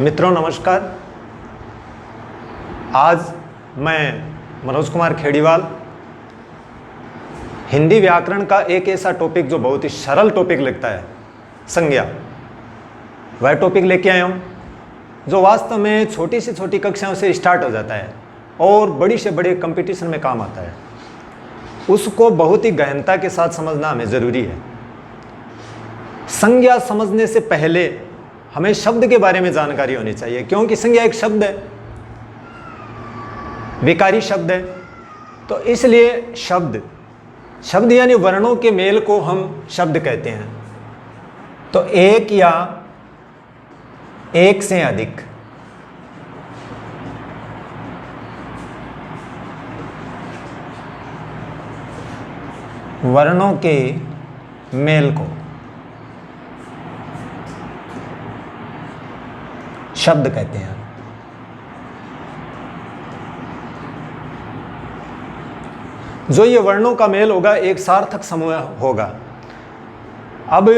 मित्रों नमस्कार। आज मैं मनोज कुमार खेड़ीवाल हिंदी व्याकरण का एक ऐसा टॉपिक जो बहुत ही सरल टॉपिक लगता है, संज्ञा, वह टॉपिक लेके आया हूँ जो वास्तव में छोटी से छोटी कक्षाओं से स्टार्ट हो जाता है और बड़ी से बड़े कंपटीशन में काम आता है। उसको बहुत ही गहनता के साथ समझना हमें ज़रूरी है। संज्ञा समझने से पहले हमें शब्द के बारे में जानकारी होनी चाहिए, क्योंकि संज्ञा एक शब्द है, विकारी शब्द है। तो इसलिए शब्द यानी वर्णों के मेल को हम शब्द कहते हैं। तो एक या एक से अधिक वर्णों के मेल को शब्द कहते हैं। जो ये वर्णों का मेल होगा एक सार्थक समूह होगा। अब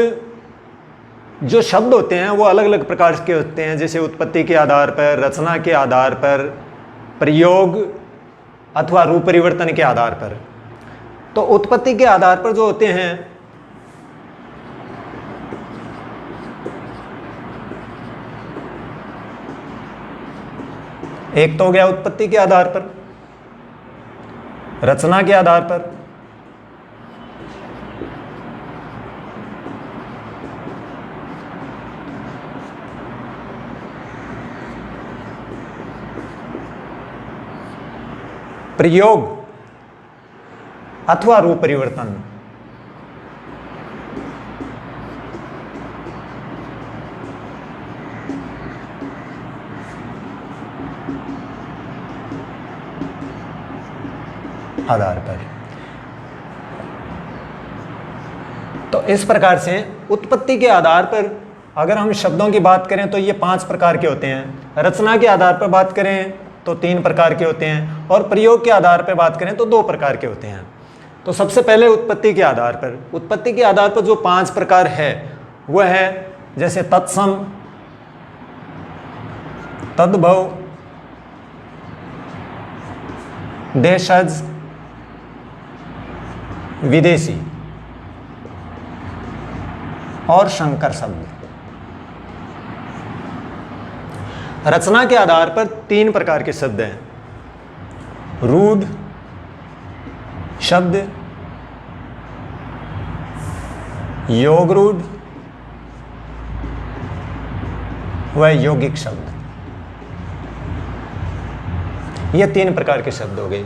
जो शब्द होते हैं वो अलग अलग प्रकार के होते हैं, जैसे उत्पत्ति के आधार पर, रचना के आधार पर, प्रयोग अथवा रूप परिवर्तन के आधार पर। तो उत्पत्ति के आधार पर जो होते हैं एक तो हो गया उत्पत्ति के आधार पर, रचना के आधार पर, प्रयोग अथवा रूप परिवर्तन। आधार पर। तो इस प्रकार से उत्पत्ति के आधार पर अगर हम शब्दों की बात करें तो ये 5 प्रकार के होते हैं। रचना के आधार पर बात करें तो 3 प्रकार के होते हैं और प्रयोग के आधार पर बात करें तो 2 प्रकार के होते हैं। तो सबसे पहले उत्पत्ति के आधार पर, उत्पत्ति के आधार पर जो 5 प्रकार है वह है जैसे तत्सम, तद्भव, देशज, विदेशी और शंकर शब्द। रचना के आधार पर 3 प्रकार के शब्द हैं, रूढ़ शब्द, योग रूढ़ व यौगिक शब्द। ये 3 प्रकार के शब्द हो गए।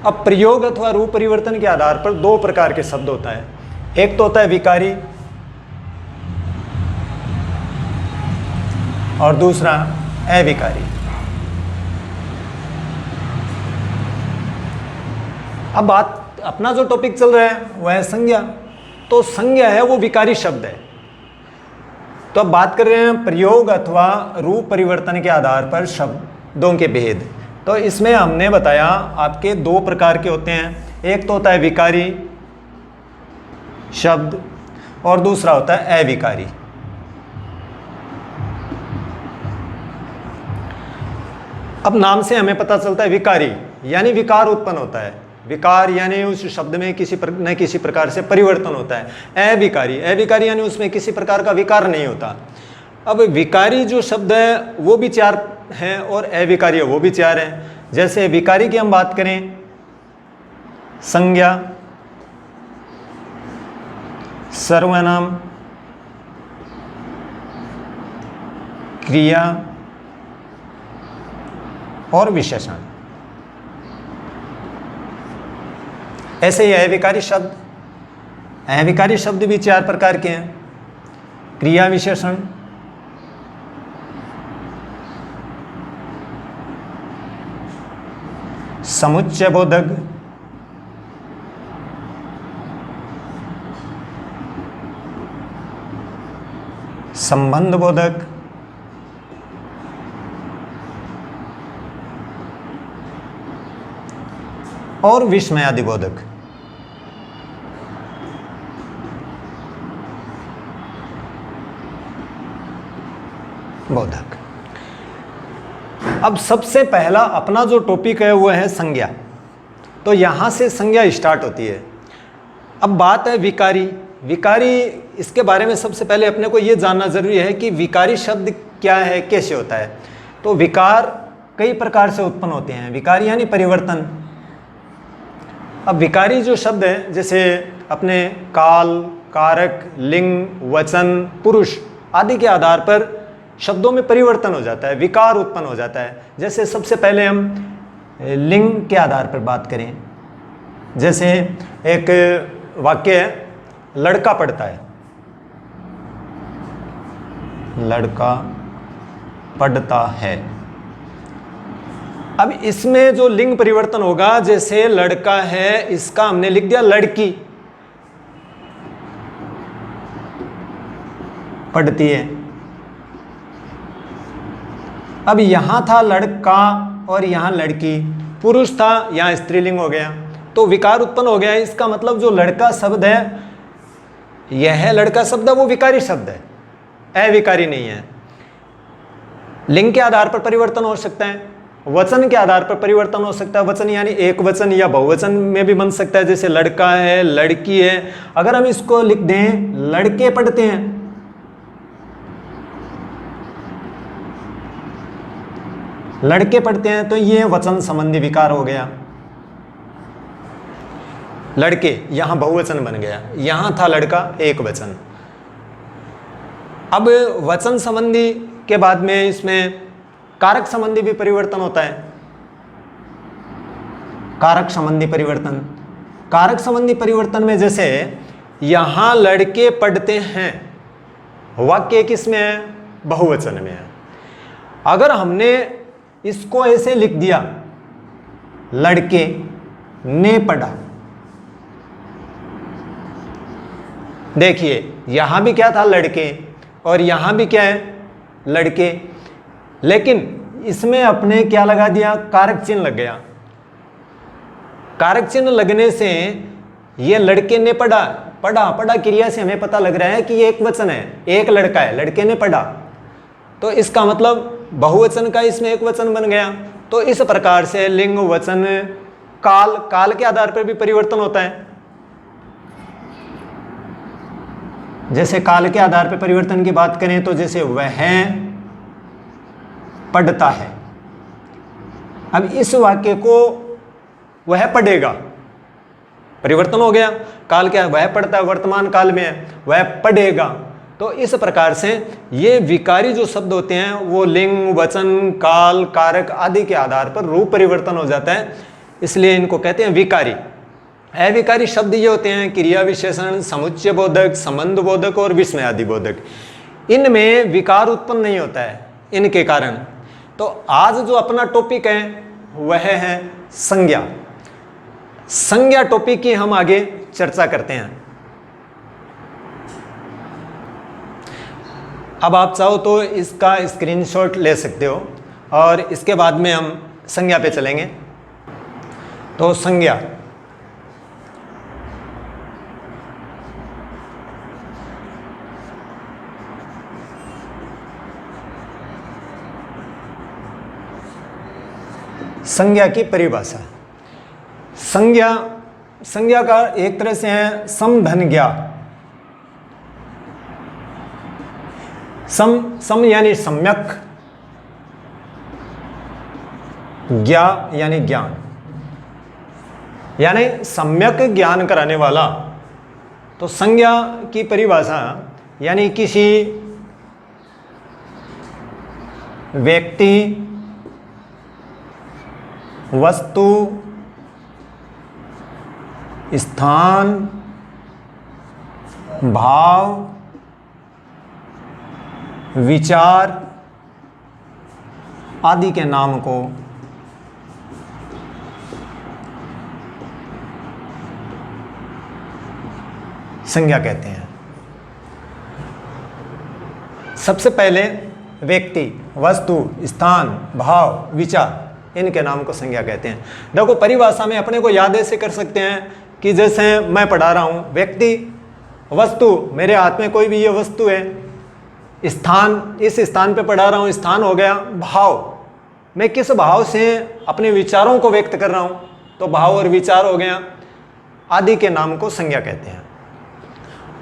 अब प्रयोग अथवा रूप परिवर्तन के आधार पर 2 प्रकार के शब्द होता है। एक तो होता है विकारी और दूसरा अविकारी। अब बात, अपना जो टॉपिक चल रहा है वह है संज्ञा। तो संज्ञा है वो विकारी शब्द है। तो अब बात कर रहे हैं प्रयोग अथवा रूप परिवर्तन के आधार पर शब्दों के भेद। तो इसमें हमने बताया आपके 2 प्रकार के होते हैं। एक तो होता है विकारी शब्द और दूसरा होता है अविकारी। अब नाम से हमें पता चलता है विकारी यानी विकार उत्पन्न होता है। विकार यानी उस शब्द में न किसी प्रकार से परिवर्तन होता है। अविकारी यानी उसमें किसी प्रकार का विकार नहीं होता। अब विकारी जो शब्द है वो भी 4 हैं और अविकारी है वो भी 4 हैं। जैसे विकारी की हम बात करें, संज्ञा, सर्वनाम, क्रिया और विशेषण। ऐसे ही अविकारी शब्द भी 4 प्रकार के हैं, क्रिया विशेषण, समुच्चय बोधक, संबंध बोधक और विस्मयादि बोधक। बोधक। अब सबसे पहला अपना जो टॉपिक है वो है संज्ञा। तो यहाँ से संज्ञा स्टार्ट होती है। अब बात है विकारी। विकारी, इसके बारे में सबसे पहले अपने को ये जानना जरूरी है कि विकारी शब्द क्या है, कैसे होता है। तो विकार कई प्रकार से उत्पन्न होते हैं। विकारी यानी परिवर्तन। अब विकारी जो शब्द है, जैसे अपने काल, कारक, लिंग, वचन, पुरुष आदि के आधार पर शब्दों में परिवर्तन हो जाता है, विकार उत्पन्न हो जाता है। जैसे सबसे पहले हम लिंग के आधार पर बात करें। जैसे एक वाक्य है, लड़का पढ़ता है। लड़का पढ़ता है। अब इसमें जो लिंग परिवर्तन होगा, जैसे लड़का है, इसका हमने लिख दिया लड़की पढ़ती है। अब यहां था लड़का और यहां लड़की, पुरुष था, यहां स्त्रीलिंग हो गया, तो विकार उत्पन्न हो गया। इसका मतलब जो लड़का शब्द है, यह लड़का शब्द है, वो विकारी शब्द है, अविकारी नहीं है। लिंग के आधार पर परिवर्तन हो सकता है, वचन के आधार पर परिवर्तन हो सकता है। वचन यानी एक वचन या बहुवचन में भी बन सकता है, जैसे लड़का है, लड़की है। अगर हम इसको लिख दें लड़के पढ़ते हैं, लड़के पढ़ते हैं, तो ये वचन संबंधी विकार हो गया। लड़के यहां बहुवचन बन गया, यहां था लड़का एक वचन। अब वचन संबंधी के बाद में इसमें कारक संबंधी भी परिवर्तन होता है। कारक संबंधी परिवर्तन, कारक संबंधी परिवर्तन में जैसे यहां लड़के पढ़ते हैं, वाक्य किसमें है, बहुवचन में है। अगर हमने इसको ऐसे लिख दिया, लड़के ने पढ़ा, देखिए यहां भी क्या था, लड़के, और यहां भी क्या है, लड़के, लेकिन इसमें अपने क्या लगा दिया, कारक चिन्ह लग गया। कारक चिन्ह लगने से ये लड़के ने पढ़ा, पढ़ा पढ़ा क्रिया से हमें पता लग रहा है कि ये एक वचन है, एक लड़का है, लड़के ने पढ़ा, तो इसका मतलब बहुवचन का इसमें एक वचन बन गया। तो इस प्रकार से लिंग, वचन, काल, काल के आधार पर भी परिवर्तन होता है। जैसे काल के आधार पर परिवर्तन की बात करें तो जैसे वह पढ़ता है। अब इस वाक्य को वह पढ़ेगा, परिवर्तन हो गया। काल क्या है, वह पढ़ता है, वर्तमान काल में है, वह पढ़ेगा। तो इस प्रकार से ये विकारी जो शब्द होते हैं वो लिंग, वचन, काल, कारक आदि के आधार पर रूप परिवर्तन हो जाता है, इसलिए इनको कहते हैं विकारी। अविकारी शब्द ये होते हैं क्रिया विशेषण, समुच्चय बोधक, संबंध बोधक और विस्मय आदि बोधक। इनमें विकार उत्पन्न नहीं होता है इनके कारण। तो आज जो अपना टॉपिक है वह है संज्ञा। संज्ञा टॉपिक की हम आगे चर्चा करते हैं। अब आप चाहो तो इसका स्क्रीनशॉट ले सकते हो और इसके बाद में हम संज्ञा पे चलेंगे। तो संज्ञा, संज्ञा की परिभाषा। संज्ञा, संज्ञा का एक तरह से है समधन्ज्ञा। सम यानी सम्यक, ज्ञा यानी ज्ञान, यानी सम्यक ज्ञान कराने वाला। तो संज्ञा की परिभाषा यानी किसी व्यक्ति, वस्तु, स्थान, भाव, विचार आदि के नाम को संज्ञा कहते हैं। सबसे पहले व्यक्ति, वस्तु, स्थान, भाव, विचार, इनके नाम को संज्ञा कहते हैं। देखो परिभाषा में अपने को याद ऐसे कर सकते हैं कि जैसे मैं पढ़ा रहा हूं, व्यक्ति, वस्तु, मेरे हाथ में कोई भी ये वस्तु है, स्थान, इस स्थान पे पढ़ा रहा हूं, स्थान हो गया। भाव, मैं किस भाव से अपने विचारों को व्यक्त कर रहा हूं, तो भाव और विचार हो गया। आदि के नाम को संज्ञा कहते हैं।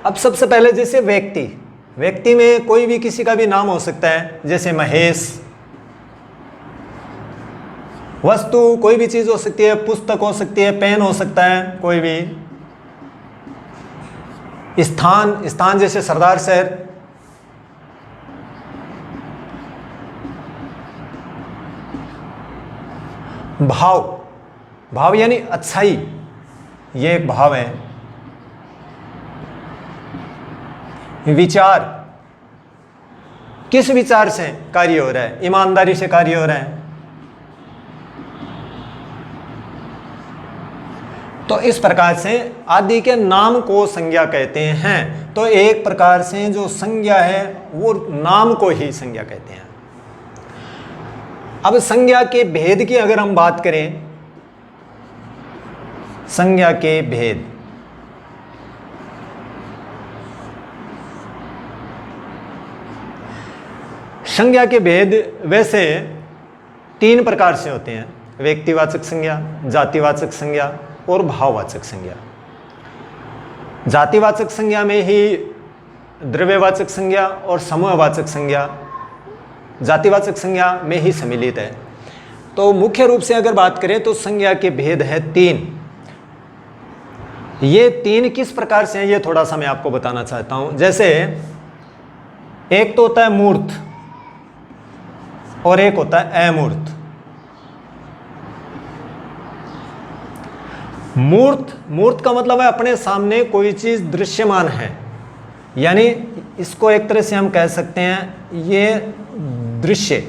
अब सबसे पहले जैसे व्यक्ति, व्यक्ति में कोई भी किसी का भी नाम हो सकता है, जैसे महेश। वस्तु कोई भी चीज हो सकती है, पुस्तक हो सकती है, पेन हो सकता है, कोई भी। स्थान, स्थान जैसे सरदार शहर। भाव, भाव यानी अच्छाई, ये एक भाव है। विचार, किस विचार से कार्य हो रहा है, ईमानदारी से कार्य हो रहा है। तो इस प्रकार से आदि के नाम को संज्ञा कहते हैं। तो एक प्रकार से जो संज्ञा है वो नाम को ही संज्ञा कहते हैं। अब संज्ञा के भेद की अगर हम बात करें, संज्ञा के भेद, संज्ञा के भेद वैसे 3 प्रकार से होते हैं। व्यक्तिवाचक संज्ञा, जातिवाचक संज्ञा और भाववाचक संज्ञा। जातिवाचक संज्ञा में ही द्रव्यवाचक संज्ञा और समूहवाचक संज्ञा जातिवाचक संज्ञा में ही सम्मिलित है। तो मुख्य रूप से अगर बात करें तो संज्ञा के भेद है 3। ये 3 किस प्रकार से हैं ये थोड़ा सा मैं आपको बताना चाहता हूं। जैसे एक तो होता है मूर्त और एक होता है अमूर्त। मूर्त, मूर्त का मतलब है अपने सामने कोई चीज दृश्यमान है, यानी इसको एक तरह से हम कह सकते हैं ये दृश्य।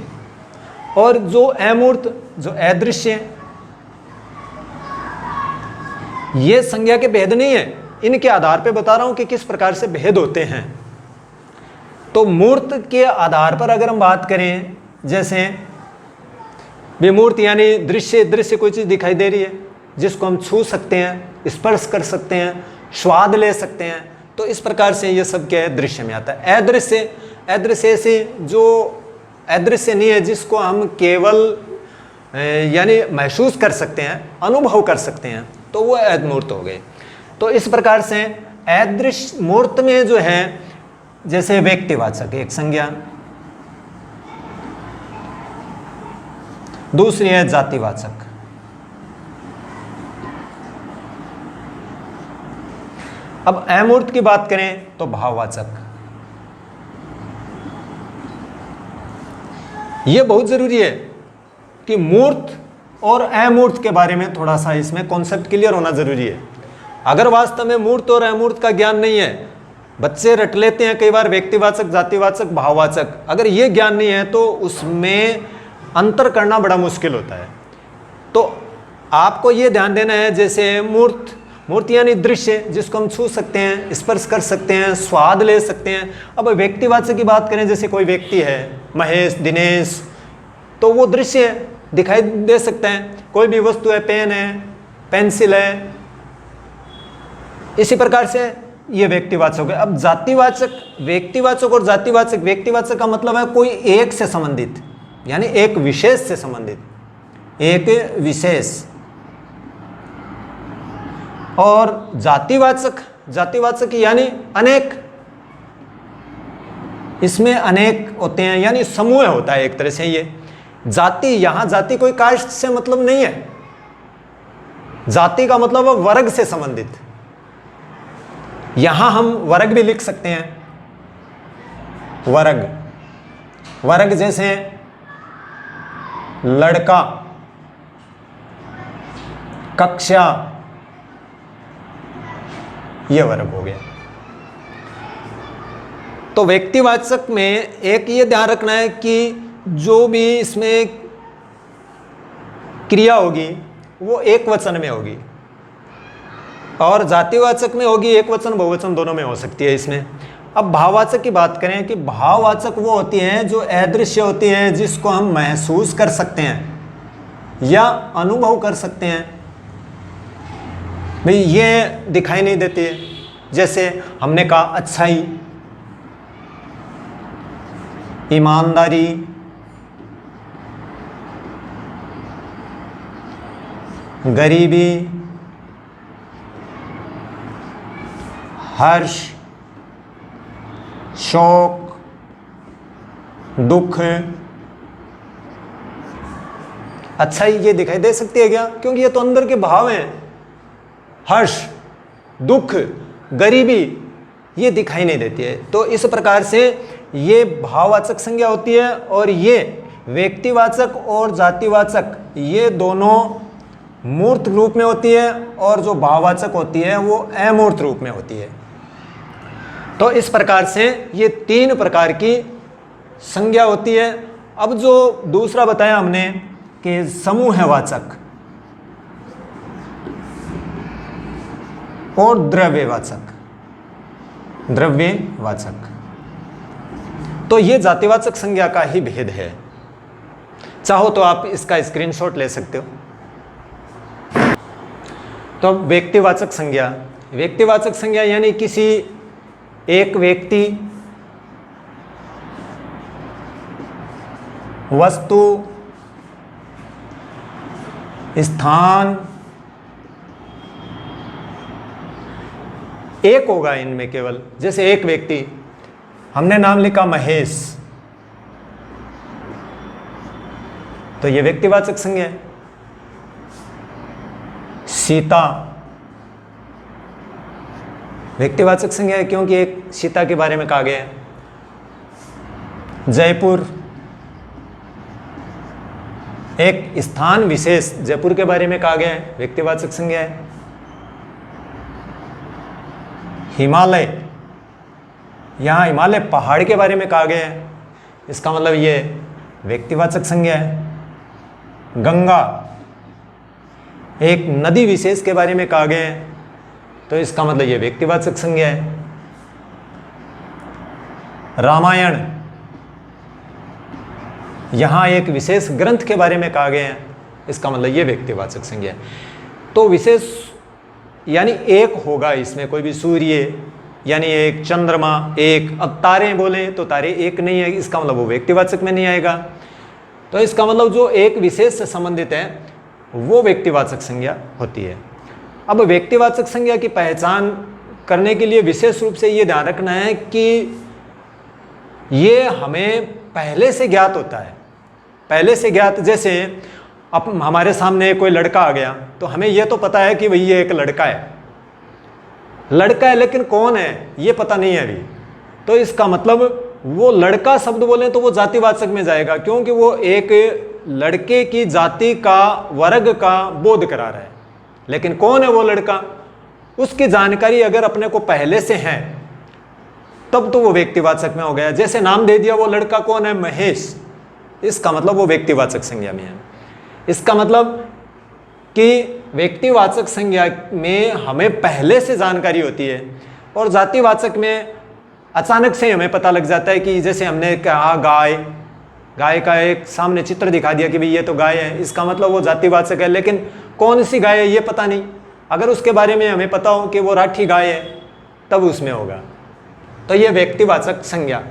और जो अमूर्त, जो अदृश्य, ये संज्ञा के भेद नहीं है। इनके आधार पे बता रहा हूं कि किस प्रकार से भेद होते हैं। तो मूर्त के आधार पर अगर हम बात करें, जैसे विमूर्त यानी दृश्य, दृश्य कोई चीज दिखाई दे रही है जिसको हम छू सकते हैं, स्पर्श कर सकते हैं, स्वाद ले सकते हैं। तो इस प्रकार से ये सब क्या है, दृश्य में आता है। अदृश्य, अदृश्य से जो अदृश्य नहीं है, जिसको हम केवल यानी महसूस कर सकते हैं, अनुभव कर सकते हैं, तो वो अमूर्त हो गए। तो इस प्रकार से अदृश्य मूर्त में जो है, जैसे व्यक्तिवाचक एक संज्ञा, दूसरी है जातिवाचक, अब अमूर्त की बात करें तो भाववाचक। यह बहुत जरूरी है कि मूर्त और अमूर्त के बारे में थोड़ा सा इसमें कॉन्सेप्ट क्लियर होना जरूरी है। अगर वास्तव में मूर्त और अमूर्त का ज्ञान नहीं है, बच्चे रट लेते हैं कई बार व्यक्तिवाचक, जातिवाचक, भाववाचक। अगर ये ज्ञान नहीं है तो उसमें अंतर करना बड़ा मुश्किल होता है। तो आपको ये ध्यान देना है, जैसे मूर्त, मूर्त यानी दृश्य जिसको हम छू सकते हैं, स्पर्श कर सकते हैं, स्वाद ले सकते हैं। अब व्यक्तिवाचक की बात करें, जैसे कोई व्यक्ति है महेश, दिनेश, तो वो दृश्य है, दिखाई दे सकता है। कोई भी वस्तु है, पेन है, पेंसिल है, इसी प्रकार से ये व्यक्तिवाचक है। अब जातिवाचक, व्यक्तिवाचक और जातिवाचक, व्यक्तिवाचक का मतलब है कोई एक से संबंधित, यानी एक विशेष से संबंधित, एक विशेष। और जातिवाचक, जातिवाचक यानी अनेक, इसमें अनेक होते हैं, यानी समूह होता है एक तरह से। ये जाति, यहां जाति कोई कास्ट से मतलब नहीं है, जाति का मतलब है वर्ग से संबंधित। यहां हम वर्ग भी लिख सकते हैं, वर्ग, वर्ग जैसे लड़का, कक्षा, ये वर्ग हो गया। तो व्यक्तिवाचक में एक ये ध्यान रखना है कि जो भी इसमें क्रिया होगी वो एक वचन में होगी, और जातिवाचक में होगी एक वचन, बहुवचन दोनों में हो सकती है इसमें। अब भाववाचक की बात करें कि भाववाचक वो होती हैं जो अदृश्य होती हैं, जिसको हम महसूस कर सकते हैं या अनुभव कर सकते हैं। भाई ये दिखाई नहीं देती है, जैसे हमने कहा अच्छाई, ईमानदारी, गरीबी, हर्ष, शोक, दुख। अच्छा ये दिखाई दे सकती है क्या? क्योंकि ये तो अंदर के भाव हैं। हर्ष, दुख, गरीबी ये दिखाई नहीं देती है। तो इस प्रकार से ये भाववाचक संज्ञा होती है और ये व्यक्तिवाचक और जातिवाचक ये दोनों मूर्त रूप में होती है और जो भाववाचक होती है वो अमूर्त रूप में होती है। तो इस प्रकार से ये 3 प्रकार की संज्ञा होती है। अब जो दूसरा बताया हमने कि समूहवाचक और द्रव्यवाचक, द्रव्यवाचक, तो ये जातिवाचक संज्ञा का ही भेद है। चाहो तो आप इसका स्क्रीनशॉट ले सकते हो। तो व्यक्तिवाचक संज्ञा, व्यक्तिवाचक संज्ञा यानी किसी एक व्यक्ति, वस्तु, स्थान, एक होगा इनमें केवल। जैसे एक व्यक्ति, हमने नाम लिखा महेश, तो ये व्यक्तिवाचक संज्ञा है। सीता व्यक्तिवाचक संज्ञा है क्योंकि एक सीता के बारे में कहा गया है। जयपुर एक स्थान विशेष जयपुर के बारे में कहा गया है, व्यक्तिवाचक संज्ञा है। हिमालय, यहाँ हिमालय पहाड़ के बारे में कहा गया है, इसका मतलब ये व्यक्तिवाचक संज्ञा है। गंगा एक नदी विशेष के बारे में कहा गया है, तो इसका मतलब ये व्यक्तिवाचक संज्ञा है। रामायण यहाँ एक विशेष ग्रंथ के बारे में कहा गया है, इसका मतलब ये व्यक्तिवाचक संज्ञा है। तो विशेष यानी एक होगा इसमें, कोई भी सूर्य यानी एक, चंद्रमा एक। अब तारे बोले तो तारे एक नहीं है, इसका मतलब वो व्यक्तिवाचक में नहीं आएगा। तो इसका मतलब जो एक विशेष से संबंधित है वो व्यक्तिवाचक संज्ञा होती है। अब व्यक्तिवाचक संज्ञा की पहचान करने के लिए विशेष रूप से ये ध्यान रखना है कि ये हमें पहले से ज्ञात होता है। पहले से ज्ञात, जैसे अब हमारे सामने कोई लड़का आ गया तो हमें ये तो पता है कि भाई ये एक लड़का है, लड़का है, लेकिन कौन है ये पता नहीं है अभी। तो इसका मतलब वो लड़का शब्द बोले तो वो जातिवाचक में जाएगा, क्योंकि वो एक लड़के की जाति का, वर्ग का बोध करा रहा है। लेकिन कौन है वो लड़का, उसकी जानकारी अगर अपने को पहले से है तब तो वो व्यक्तिवाचक में हो गया। जैसे नाम दे दिया वो लड़का कौन है, महेश, इसका मतलब वो व्यक्तिवाचक संज्ञा में है। इसका मतलब कि व्यक्तिवाचक संज्ञा में हमें पहले से जानकारी होती है और जातिवाचक में अचानक से हमें पता लग जाता है। कि जैसे हमने कहा गाय, गाय का एक सामने चित्र दिखा दिया कि भाई ये तो गाय है, इसका मतलब वो जातिवाचक है, लेकिन कौन सी गाय है ये पता नहीं। अगर उसके बारे में हमें पता हो कि वो राठी गाय है तब उसमें होगा। तो ये व्यक्तिवाचक संज्ञा।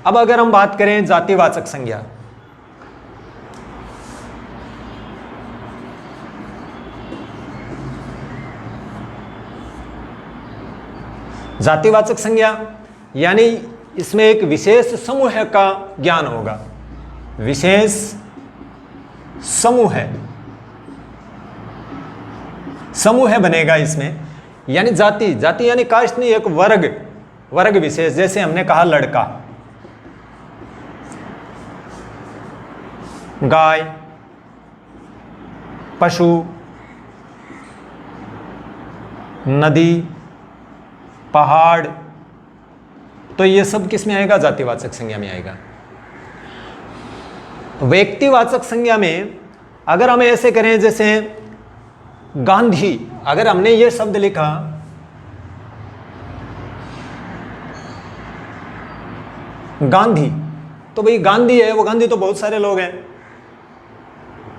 अब अगर हम बात करें जातिवाचक संज्ञा, जातिवाचक संज्ञा यानी इसमें एक विशेष समूह का ज्ञान होगा। विशेष समूह, समूह बनेगा इसमें, यानी जाति, जाति यानी कास्ट नहीं, एक वर्ग, वर्ग विशेष। जैसे हमने कहा लड़का, गाय, पशु, नदी, पहाड़, तो ये सब किस में आएगा, जातिवाचक संज्ञा में आएगा। व्यक्तिवाचक संज्ञा में अगर हम ऐसे करें, जैसे गांधी, अगर हमने ये शब्द लिखा गांधी, तो भाई गांधी है, वो गांधी तो बहुत सारे लोग हैं,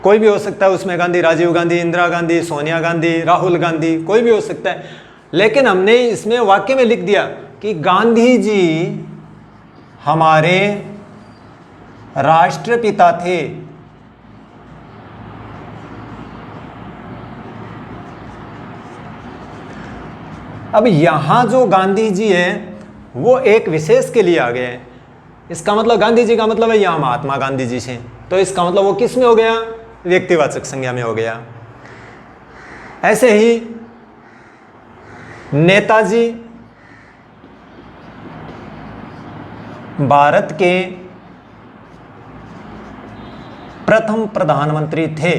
कोई भी हो सकता है उसमें। गांधी, राजीव गांधी, इंदिरा गांधी, सोनिया गांधी, राहुल गांधी, कोई भी हो सकता है। लेकिन हमने इसमें वाक्य में लिख दिया कि गांधी जी हमारे राष्ट्रपिता थे। अब यहाँ जो गांधी जी है वो एक विशेष के लिए आ गए हैं। इसका मतलब गांधी जी का मतलब है यहाँ महात्मा गांधी जी से, तो इसका मतलब वो किस में हो गया? व्यक्तिवाचक संज्ञा में हो गया। ऐसे ही नेताजी भारत के प्रथम प्रधानमंत्री थे।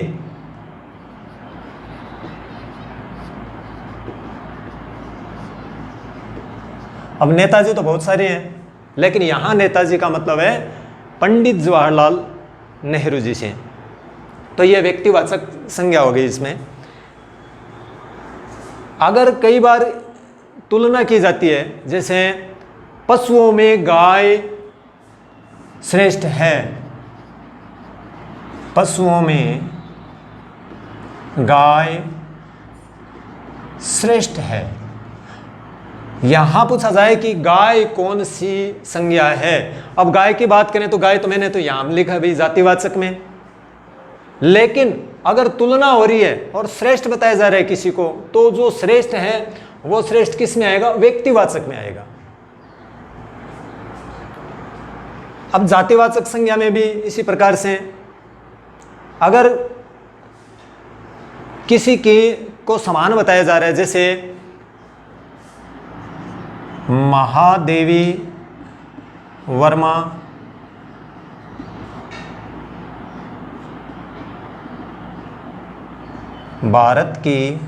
अब नेताजी तो बहुत सारे हैं, लेकिन यहां नेताजी का मतलब है पंडित जवाहरलाल नेहरू जी से, तो यह व्यक्तिवाचक संज्ञा हो गई। इसमें अगर कई बार तुलना की जाती है, जैसे पशुओं में गाय श्रेष्ठ है, पशुओं में गाय श्रेष्ठ है, यहां पूछा जाए कि गाय कौन सी संज्ञा है। अब गाय की बात करें तो गाय तो मैंने तो यहां लिखा है भाई जातिवाचक में, लेकिन अगर तुलना हो रही है और श्रेष्ठ बताया जा रहा है किसी को, तो जो श्रेष्ठ है वो श्रेष्ठ किस में आएगा? व्यक्तिवाचक में आएगा। अब जातिवाचक संज्ञा में भी इसी प्रकार से, अगर किसी की को समान बताया जा रहा है, जैसे महादेवी वर्मा भारत की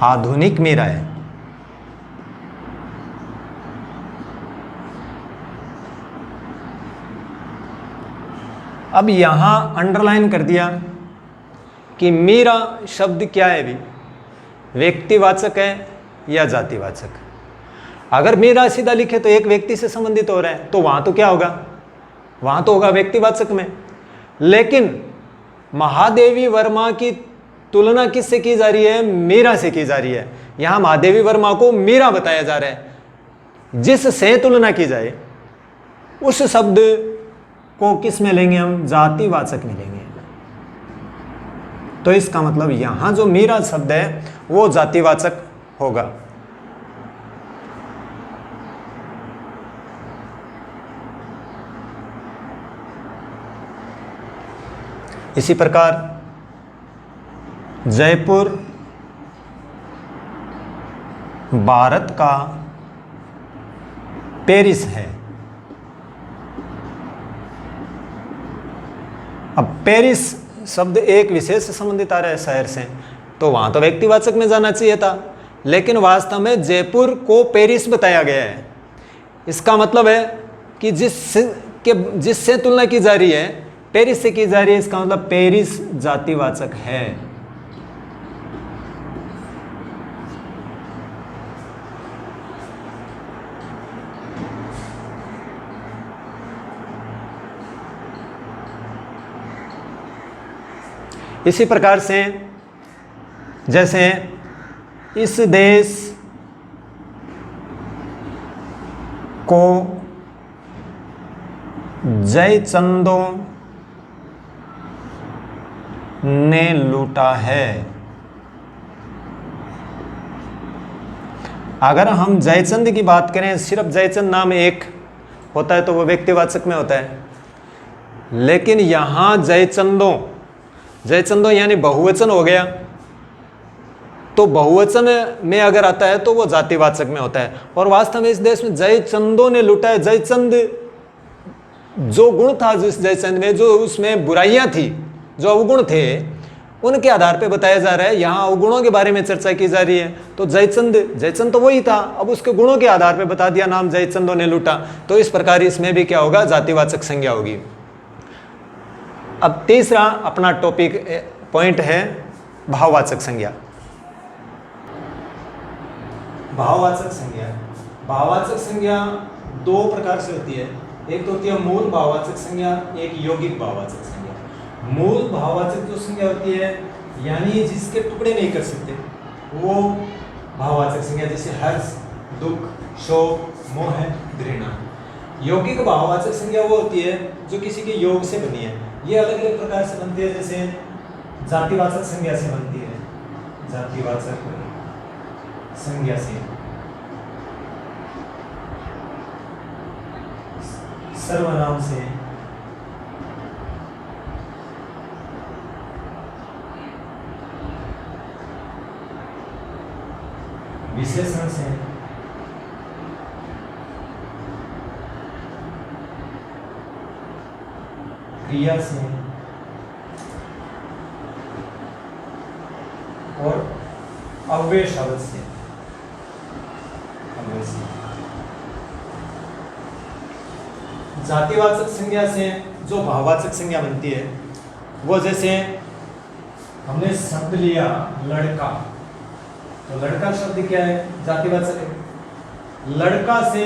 आधुनिक मीरा है। अब यहां अंडरलाइन कर दिया कि मीरा शब्द क्या है भी, व्यक्तिवाचक है या जातिवाचक। अगर मीरा सीधा लिखे तो एक व्यक्ति से संबंधित हो रहा है, तो वहां तो क्या होगा? वहां तो होगा व्यक्तिवाचक में। लेकिन महादेवी वर्मा की तुलना किससे की जा रही है? मीरा से की जा रही है। यहां महादेवी वर्मा को मीरा बताया जा रहा है। जिससे तुलना की जाए उस शब्द को किस में लेंगे हम? जातिवाचक में लेंगे। तो इसका मतलब यहां जो मीरा शब्द है वो जातिवाचक होगा। इसी प्रकार जयपुर भारत का पेरिस है। अब पेरिस शब्द एक विशेष से संबंधित आ रहा है शहर से, तो वहां तो व्यक्तिवाचक में जाना चाहिए था, लेकिन वास्तव में जयपुर को पेरिस बताया गया है। इसका मतलब है कि जिससे तुलना की जा रही है पेरिस से की जा रही है, इसका मतलब पेरिस जातिवाचक है। इसी प्रकार से जैसे इस देश को जयचंदों ने लूटा है। अगर हम जयचंद की बात करें, सिर्फ जयचंद नाम एक होता है तो वो व्यक्तिवाचक में होता है, लेकिन यहां जयचंदों यानी बहुवचन हो गया, तो बहुवचन में अगर आता है तो वो जातिवाचक में होता है। और वास्तव में इस देश में जयचंदों ने लूटा है। जयचंद जो गुण था जिस जयचंद में, जो उसमें बुराइयां थी, जो अवगुण थे, उनके आधार पे बताया जा रहा है। यहाँ अवगुणों के बारे में चर्चा की जा रही है, तो जयचंद तो वही था, अब उसके गुणों के आधार पे बता दिया नाम जयचंदों ने लूटा। तो इस प्रकार इसमें भी क्या होगा? जातिवाचक संज्ञा होगी। अब तीसरा अपना टॉपिक पॉइंट है भाववाचक संज्ञा। भाववाचक संज्ञा, भाववाचक संज्ञा दो प्रकार से होती है। एक तो होती है मूल भाववाचक संज्ञा, एक यौगिक भाववाचक संज्ञा। मूल भाववाचक जो संज्ञा होती है, यानी जिसके टुकड़े नहीं कर सकते, वो भाववाचक संज्ञा, जैसे हर्ष, दुख, शोक, मोह, घृणा। यौगिक भाववाचक संज्ञा वो होती है जो किसी के योग से बनी है। ये अलग अलग प्रकार से बनती है, जैसे जातिवाचक संज्ञा से बनती है, जातिवाचक संज्ञा से, सर्वनाम से, विशेषण से, क्रिया से और अव्यय शब्द से, अव्यय से। जातिवाचक संज्ञा से जो भाववाचक संज्ञा बनती है वो, जैसे हमने शब्द लिया लड़का, तो लड़का शब्द क्या है? जातिवाचक है। लड़का से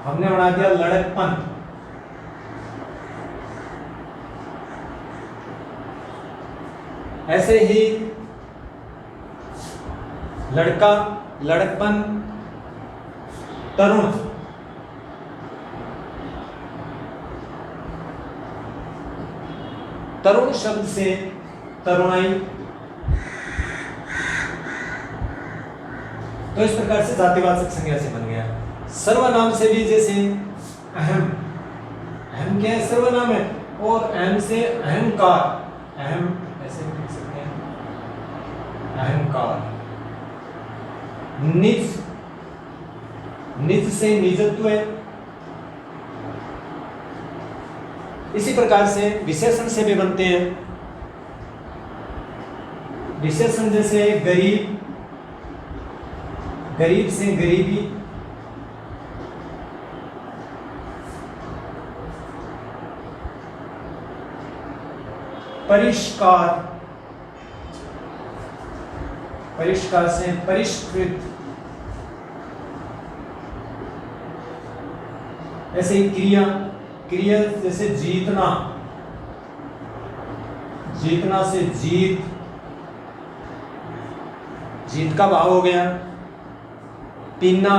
हमने बना दिया लड़कपन, ऐसे ही लड़का, लड़कपन, तरुण, तरुण शब्द से तरुणाई। तो इस प्रकार से जातिवाचक संज्ञा से बन गया। सर्वनाम से भी जैसे अहम, अहम क्या है? सर्वनाम है। और अहम से अहंकार, अहम ऐसे लिख सकते हैं, अहंकार। निज, निज से निजत्व है। इसी प्रकार से विशेषण से भी बनते हैं। विशेषण जैसे गरीब, गरीब से गरीबी, परिष्कार, परिष्कार से परिष्कृत, ऐसे ही क्रिया, क्रिया जैसे जीतना, जीतना से जीत, जीत का भाव हो गया। पीना,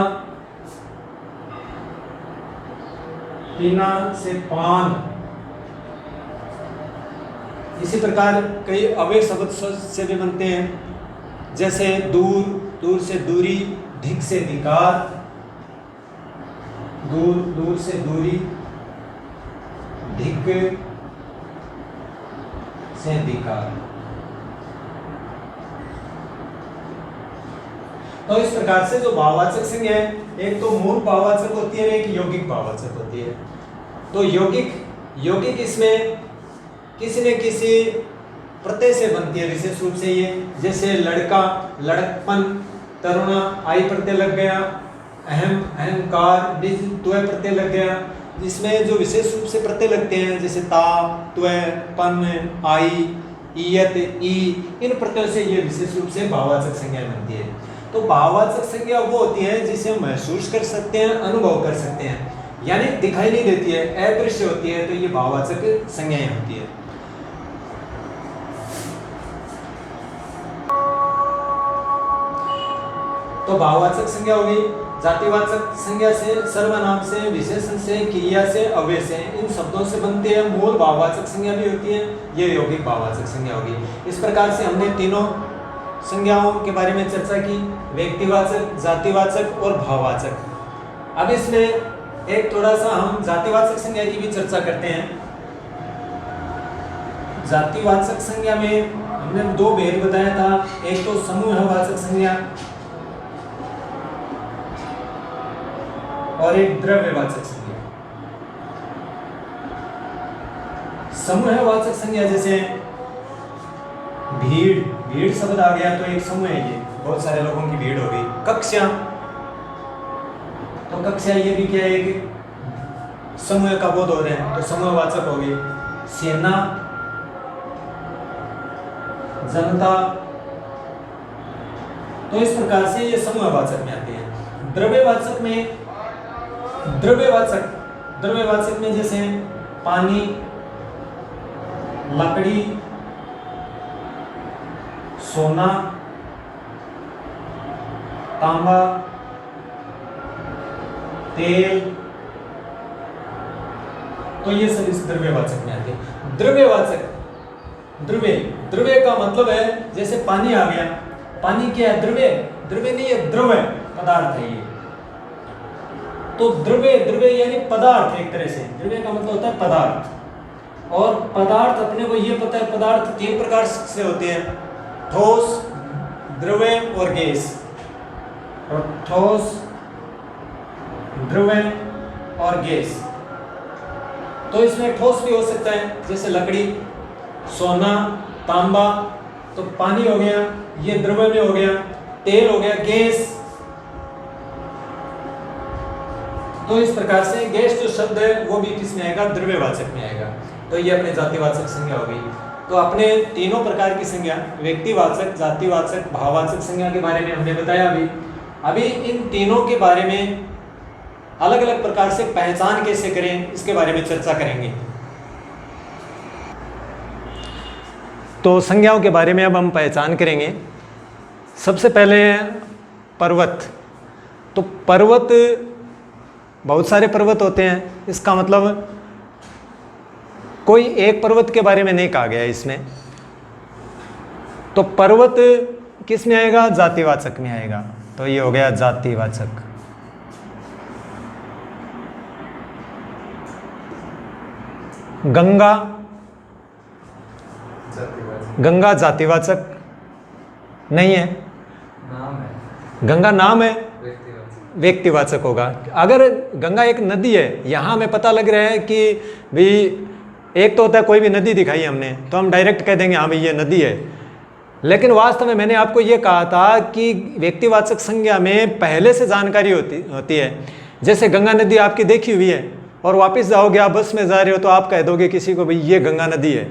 पीना से पान। इसी प्रकार कई अव्यय शब्द से भी बनते हैं, जैसे दूर, दूर से दूरी, धिक से धिकार, दूर, दूर से दूरी, धिक से धिकार। तो इस प्रकार से जो भाववाचक संज्ञा है, एक तो मूल भाववाचक होती है, एक यौगिक भाववाचक होती है। तो यौगिक, यौगिक इसमें किसी न किसी प्रत्यय से बनती है विशेष रूप से ये, जैसे लड़का, लड़कपन, तरुणा, आई प्रत्यय लग गया, अहम, अहंकार, निज, त्वय प्रत्यय लग गया। जिसमें जो विशेष रूप से प्रत्यय लगते हैं, जैसे ता, त्वय, पन, आई, ईयत, ई, इन प्रत्ययों से ये विशेष रूप से भाववाचक संज्ञा बनती है। तो भाववाचक संज्ञा वो होती है जिसे हम महसूस कर सकते हैं, अनुभव कर सकते हैं, यानी दिखाई नहीं देती है, अदृश्य होती है, तो ये भाववाचक संज्ञाएं होती है। तो भाववाचक संज्ञा हो गई। जातिवाचक संज्ञा से सर्वनाम से, विशेषण से, क्रिया से, अव्यय से, इन शब्दों से बनती है। मूल भाववाचक संज्ञा भी होती है, ये यौगिक भाववाचक संज्ञा होगी। इस प्रकार से हमने तीनों संज्ञाओं के बारे में चर्चा की, व्यक्तिवाचक, जातिवाचक और भाववाचक। अब इसमें एक थोड़ा सा हम जातिवाचक संज्ञा की भी चर्चा करते हैं। जातिवाचक संज्ञा में हमने दो भेद बताया था, एक तो समूहवाचक संज्ञा और एक द्रव्यवाचक संज्ञा। समूहवाचक संज्ञा जैसे भीड़, भीड़ शब्द आ गया तो एक समूह है, ये बहुत सारे लोगों की भीड़ हो गई। कक्षा, तो कक्षा ये भी क्या है, एक समूह का बोध हो रहे हैं, तो समूहवाचक हो गई। सेना, जनता, तो इस प्रकार से ये समूहवाचक में आते हैं। द्रव्यवाचक में, द्रव्यवाचक, द्रव्यवाचक में जैसे पानी, लकड़ी, सोना, तांबा, तेल, तो ये सब इस द्रव्यवाचक में आते हैं। द्रव्यवाचक, द्रव्य, द्रव्य का मतलब है जैसे पानी आ गया, पानी क्या है? द्रव्य, द्रव्य नहीं है, द्रव्य पदार्थ है ये। तो द्रव्य, द्रव्य यानी पदार्थ, एक तरह से द्रव्य का मतलब होता है पदार्थ। और पदार्थ अपने को ये पता है, पदार्थ 3 प्रकार से होते हैं, ठोस, द्रव्य और गैस। और ठोस, द्रव्य और गैस। तो इसमें ठोस भी हो सकता है, जैसे लकड़ी, सोना, तांबा, तो पानी हो गया, ये द्रव्य में हो गया, तेल हो गया, गैस। तो इस प्रकार से गैस जो शब्द है वो भी किस में आएगा, द्रव्यवाचक में आएगा। तो ये अपने जातिवाचक संज्ञा हो गई। तो अपने तीनों प्रकार की संज्ञा, व्यक्तिवाचक, जातिवाचक, भाववाचक संज्ञा के बारे में हमने बताया। अभी इन तीनों के बारे में अलग अलग प्रकार से पहचान कैसे करें, इसके बारे में चर्चा करेंगे। तो संज्ञाओं के बारे में अब हम पहचान करेंगे। सबसे पहले पर्वत। तो पर्वत, बहुत सारे पर्वत होते हैं, इसका मतलब कोई एक पर्वत के बारे में नहीं कहा गया है इसमें। तो पर्वत किस में आएगा, जातिवाचक में आएगा। तो ये हो गया जातिवाचक। गंगा, गंगा जातिवाचक नहीं है, नाम है। गंगा नाम है, व्यक्तिवाचक होगा। अगर गंगा एक नदी है, यहाँ हमें पता लग रहा है कि भी एक तो होता है कोई भी नदी दिखाई हमने तो हम डायरेक्ट कह देंगे हाँ भाई ये नदी है। लेकिन वास्तव में मैंने आपको ये कहा था कि व्यक्तिवाचक संज्ञा में पहले से जानकारी होती है। जैसे गंगा नदी आपकी देखी हुई है और वापस जाओगे, आप बस में जा रहे हो तो आप कह दोगे किसी को भाई ये गंगा नदी है।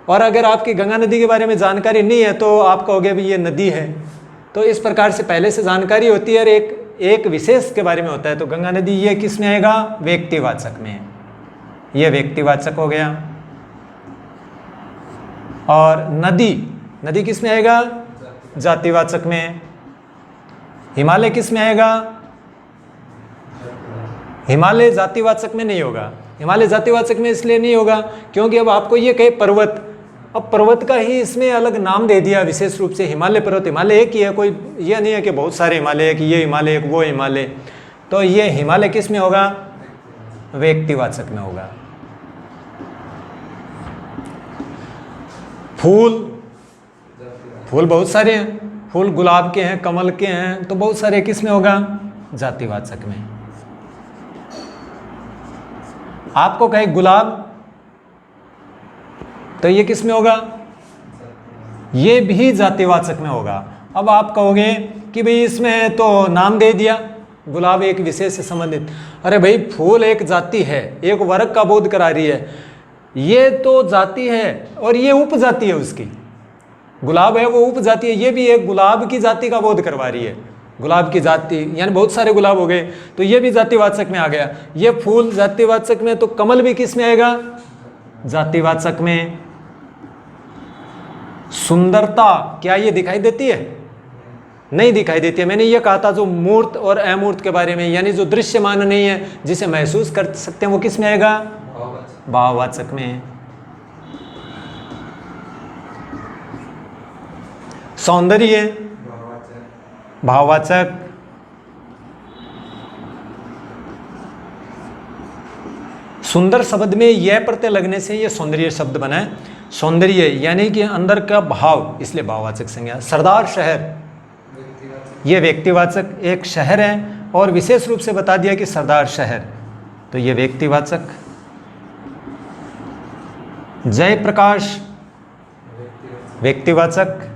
और अगर आपकी गंगा नदी के बारे में जानकारी नहीं है तो आप कहोगे भाई ये नदी है। तो इस प्रकार से पहले से जानकारी होती है और एक विशेष के बारे में होता है। तो गंगा नदी ये किस में आएगा, व्यक्तिवाचक में। ये व्यक्तिवाचक हो गया। और नदी, नदी किस में आएगा, जातिवाचक में। हिमालय किस में आएगा, हिमालय जातिवाचक में नहीं होगा। हिमालय जातिवाचक में इसलिए नहीं होगा क्योंकि अब आपको ये कहे पर्वत, अब पर्वत का ही इसमें अलग नाम दे दिया विशेष रूप से, हिमालय पर्वत। हिमालय एक ही है, कोई ये नहीं है कि बहुत सारे हिमालय है कि ये हिमालय वो हिमालय। तो ये हिमालय किस में होगा, व्यक्तिवाचक में होगा। फूल, फूल बहुत सारे हैं, फूल गुलाब के हैं, कमल के हैं, तो बहुत सारे किस में होगा, जातिवाचक में। आपको कहे गुलाब तो ये किस में होगा, ये भी जातिवाचक में होगा। अब आप कहोगे कि भाई इसमें तो नाम दे दिया, गुलाब एक विशेष से संबंधित। अरे भाई फूल एक जाति है, एक वर्ग का बोध करा रही है, ये तो जाति है और ये उपजाति है उसकी। गुलाब है वो उपजाति है, ये भी एक गुलाब की जाति का बोध करवा रही है। गुलाब की जाति यानी बहुत सारे गुलाब हो गए, तो ये भी जातिवाचक में आ गया। ये फूल जातिवाचक में, तो कमल भी किस में आएगा, जातिवाचक में। सुंदरता क्या ये दिखाई देती है, नहीं दिखाई देती है। मैंने ये कहा था जो मूर्त और अमूर्त के बारे में, यानी जो दृश्यमान नहीं है, जिसे महसूस कर सकते हैं, वो किस में आएगा, भाववाचक में। सौंदर्य, भाववाचक। सुंदर शब्द में यह प्रत्यय लगने से ये सौंदर्य शब्द बना है। सौंदर्य यानी कि अंदर का भाव, इसलिए भाववाचक संज्ञा। सरदार शहर, ये व्यक्तिवाचक, एक शहर है और विशेष रूप से बता दिया कि सरदार शहर, तो ये व्यक्तिवाचक। जयप्रकाश, व्यक्तिवाचक,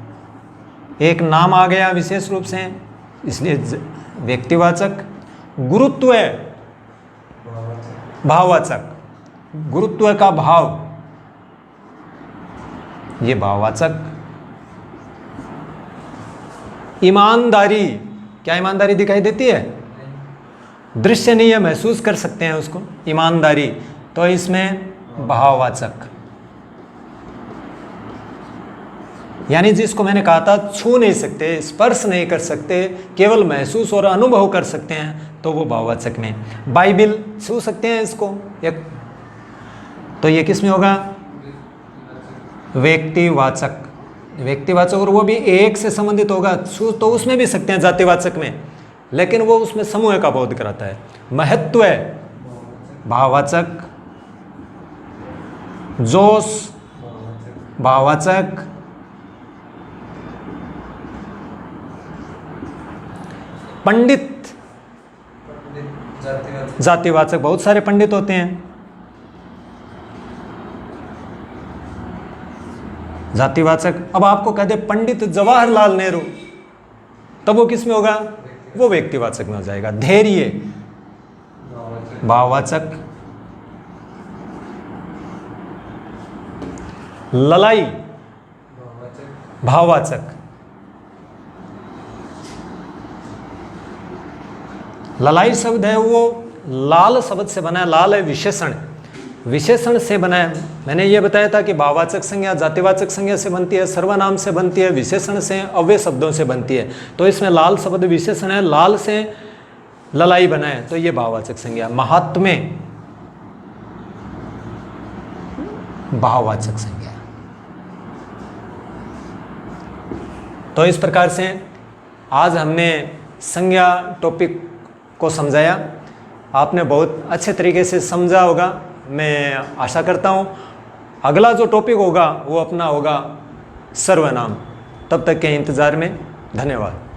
एक नाम आ गया विशेष रूप से, इसलिए व्यक्तिवाचक। गुरुत्व, भाववाचक, गुरुत्व का भाव, ये भाववाचक। ईमानदारी, क्या ईमानदारी दिखाई देती है, दृश्य नहीं है, महसूस कर सकते हैं उसको, ईमानदारी, तो इसमें भाववाचक। यानी जिसको मैंने कहा था छू नहीं सकते, स्पर्श नहीं कर सकते, केवल महसूस और अनुभव कर सकते हैं, तो वो भाववाचक में। बाइबिल छू सकते हैं इसको, तो ये किस में होगा, व्यक्तिवाचक। व्यक्तिवाचक, और वो भी एक से संबंधित होगा तो उसमें भी सकते हैं जातिवाचक में, लेकिन वो उसमें समूह का बोध कराता है। महत्व है भाववाचक, जोश भाववाचक, पंडित जातिवाचक, बहुत सारे पंडित होते हैं। जातिवाचक, अब आपको कह दे पंडित जवाहरलाल नेहरू, तब वो किस में होगा? वो व्यक्तिवाचक में हो जाएगा। धैर्य भाववाचक, ललाई भाववाचक, ललाई शब्द है वो लाल शब्द से बना है। लाल है विशेषण, विशेषण से बना है। मैंने ये बताया था कि भाववाचक संज्ञा जातिवाचक संज्ञा से बनती है, सर्वनाम से बनती है, विशेषण से, अव्यय शब्दों से बनती है। तो इसमें लाल शब्द विशेषण है, लाल से ललाई बना है, तो ये भाववाचक संज्ञा। महात्म्य भाववाचक संज्ञा। तो इस प्रकार से आज हमने संज्ञा टॉपिक को समझाया। आपने बहुत अच्छे तरीके से समझा होगा, मैं आशा करता हूँ। अगला जो टॉपिक होगा वो अपना होगा सर्वनाम। तब तक के इंतज़ार में धन्यवाद।